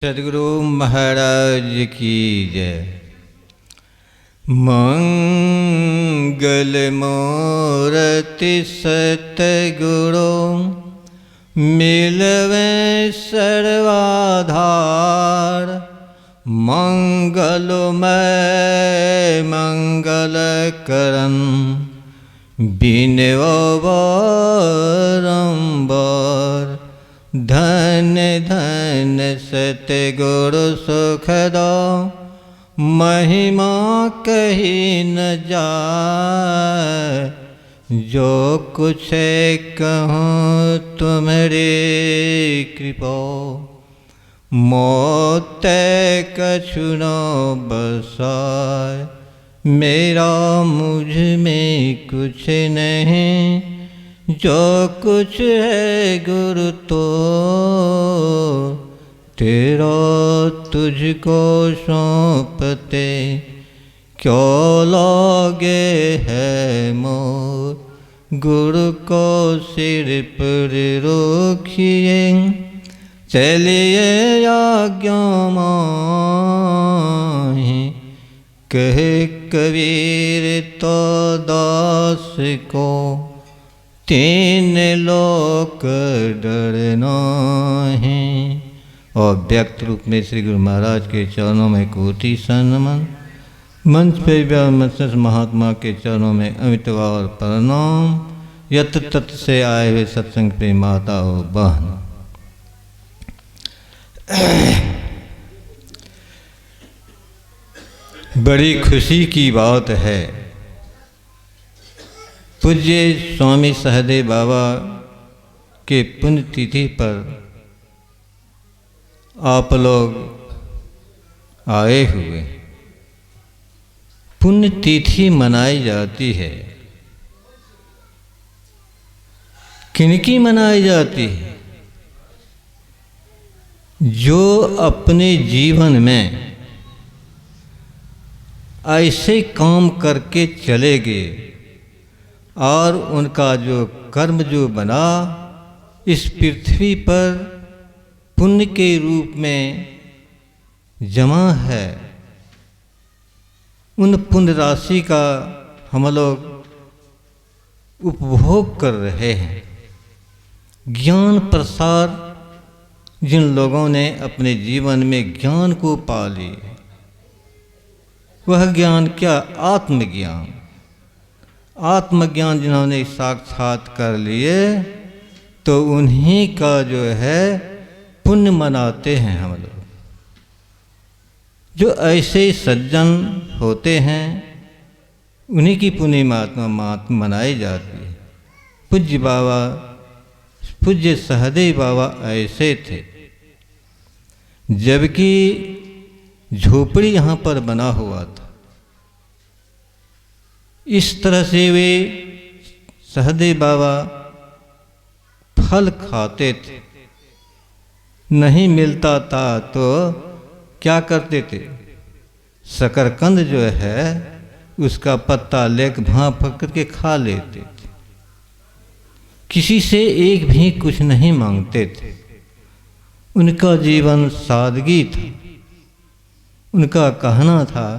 सद्गुरु महाराज की जय। मंगल मूर्ति सतगुरु मिलवे सर्वाधार। मंगलमय मंगल करन बिनवो बारंबार। धन धन सतगुरु सुखदो महिमा कही न जाए। जो कुछ कहूँ तुम्हारी कृपा मोते कछु न बसाए। मेरा मुझ में कुछ नहीं जो कुछ है गुरु तो तेरा तुझको सौंपते क्यों लोगे है मोर। गुरु को सिर पर रखिए चलिए आज्ञा माही। कहे कबीर तो दास को तीन लोक डरना है। और व्यक्त रूप में श्री गुरु महाराज के चरणों में कोटि सनमन। मंच पे व्यामस्त महात्मा के चरणों में अमितवार प्रणाम। यत तत् से आए हुए सत्संग पे माता और बहन। बड़ी खुशी की बात है, पूज्य स्वामी सहदेव बाबा के पुण्यतिथि पर आप लोग आए हुए। पुण्यतिथि मनाई जाती है, किनकी मनाई जाती है? जो अपने जीवन में ऐसे काम करके चले गए और उनका जो कर्म जो बना इस पृथ्वी पर पुण्य के रूप में जमा है। उन पुण्य राशि का हम लोग उपभोग कर रहे हैं। ज्ञान प्रसार जिन लोगों ने अपने जीवन में ज्ञान को पा लिया, वह ज्ञान क्या? आत्मज्ञान। आत्मज्ञान जिन्होंने साक्षात कर लिए तो उन्हीं का जो है पुण्य मनाते हैं हम लोग। जो ऐसे सज्जन होते हैं उन्हीं की पुण्य महात्मा मनाई जाती है। पूज्य बाबा, पूज्य सहदेव बाबा ऐसे थे। जबकि झोपड़ी यहाँ पर बना हुआ था, इस तरह से वे सहदेव बाबा फल खाते थे। नहीं मिलता था तो क्या करते थे? शकरकंद जो है उसका पत्ता लेकर भाप करके खा लेते थे। किसी से एक भी कुछ नहीं मांगते थे। उनका जीवन सादगी था। उनका कहना था,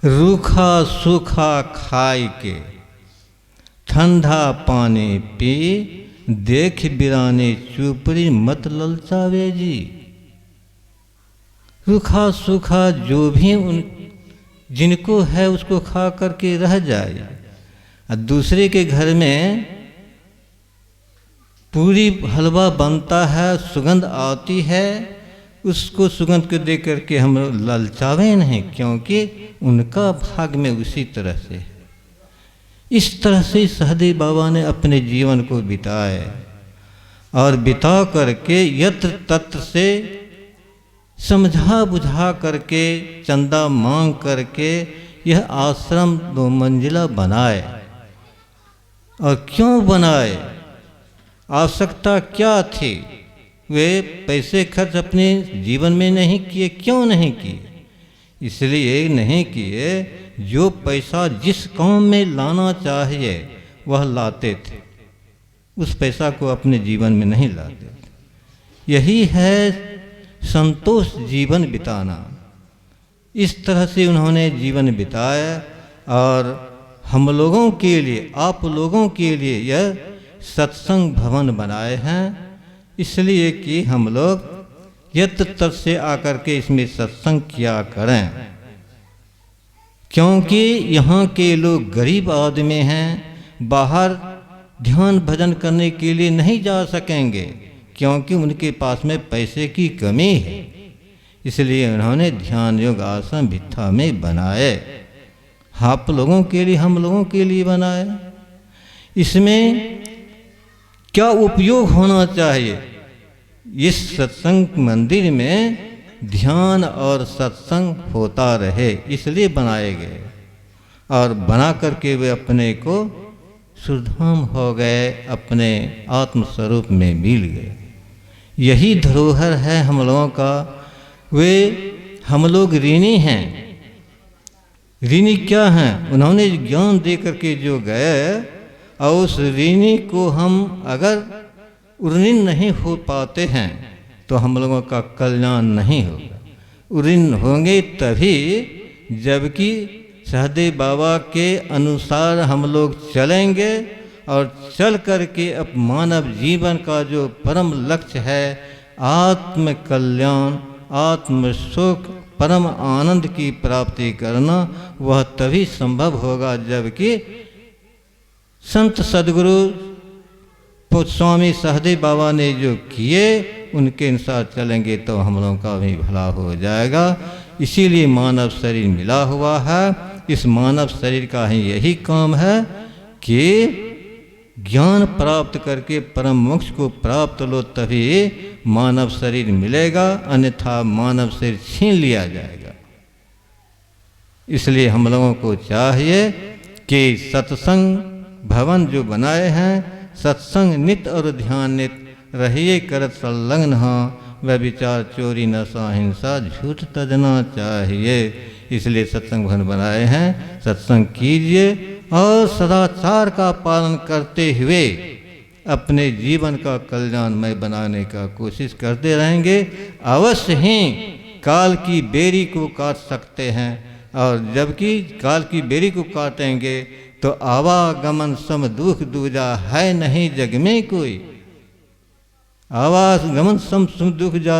रूखा सूखा खाई के ठंडा पानी पी, देख बिराने चुपड़ी मत ललचावे जी। रूखा सूखा जो भी उन जिनको है उसको खा करके रह जाए। और दूसरे के घर में पूरी हलवा बनता है, सुगंध आती है, उसको सुगंध को देख करके हम ललचावे नहीं, क्योंकि उनका भाग में उसी तरह से। इस तरह से सहदेव बाबा ने अपने जीवन को बिताए और बिता करके यत्र तत्र से समझा बुझा करके चंदा मांग करके यह आश्रम 2 मंजिला बनाए। और क्यों बनाए? आवश्यकता क्या थी? वे पैसे खर्च अपने जीवन में नहीं किए। क्यों नहीं किए? इसलिए नहीं किए जो पैसा जिस काम में लाना चाहिए वह लाते थे। उस पैसा को अपने जीवन में नहीं लाते। यही है संतोष जीवन बिताना। इस तरह से उन्होंने जीवन बिताया और हम लोगों के लिए, आप लोगों के लिए यह सत्संग भवन बनाए हैं, इसलिए कि हम लोग यत्र तत्र से आकर के इसमें सत्संग किया करें। क्योंकि यहाँ के लोग गरीब आदमी हैं, बाहर ध्यान भजन करने के लिए नहीं जा सकेंगे क्योंकि उनके पास में पैसे की कमी है। इसलिए उन्होंने ध्यान योग आसन भित्था में बनाए, आप लोगों के लिए, हम लोगों के लिए बनाए। इसमें क्या उपयोग होना चाहिए? इस सत्संग मंदिर में ध्यान और सत्संग होता रहे, इसलिए बनाए गए। और बना करके वे अपने को सुधाम हो गए, अपने आत्मस्वरूप में मिल गए। यही धरोहर है हम लोगों का। वे हम लोग ऋणी हैं। ऋणी क्या हैं? उन्होंने ज्ञान दे करके जो गए, और उस ऋणी को हम अगर ऋणी नहीं हो पाते हैं तो हम लोगों का कल्याण नहीं होगा। ऋणी होंगे तभी जबकि सहदेव बाबा के अनुसार हम लोग चलेंगे और चल करके अब मानव जीवन का जो परम लक्ष्य है, आत्म कल्याण, आत्म सुख, परम आनंद की प्राप्ति करना, वह तभी संभव होगा जबकि संत सदगुरु स्वामी सहदेव बाबा ने जो किए उनके अनुसार चलेंगे तो हम लोगों का भी भला हो जाएगा। इसीलिए मानव शरीर मिला हुआ है। इस मानव शरीर का ही यही काम है कि ज्ञान प्राप्त करके परम मोक्ष को प्राप्त लो, तभी मानव शरीर मिलेगा, अन्यथा मानव शरीर छीन लिया जाएगा। इसलिए हम लोगों को चाहिए कि सत्संग भवन जो बनाए हैं, सत्संग नित्य और ध्यान नित्य रहिए करत संलग्न हो, वह विचार चोरी नशा हिंसा झूठ तजना चाहिए। इसलिए सत्संग भवन बनाए हैं। सत्संग कीजिए और सदाचार का पालन करते हुए अपने जीवन का कल्याणमय बनाने का कोशिश करते रहेंगे। अवश्य ही काल की बेरी को काट सकते हैं, और जबकि काल की बेरी को काटेंगे तो आवागमन सम दुख दूजा है नहीं जग में कोई। आवागमन सम दुख जा,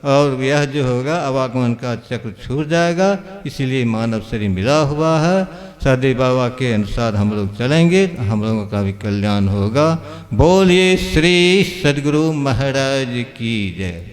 और यह जो होगा आवागमन का चक्र छूट जाएगा। इसीलिए मानव शरीर मिला हुआ है। सहदेव बाबा के अनुसार हम लोग चलेंगे, हम लोगों का भी कल्याण होगा। बोलिए श्री सद्गुरु महाराज की जय।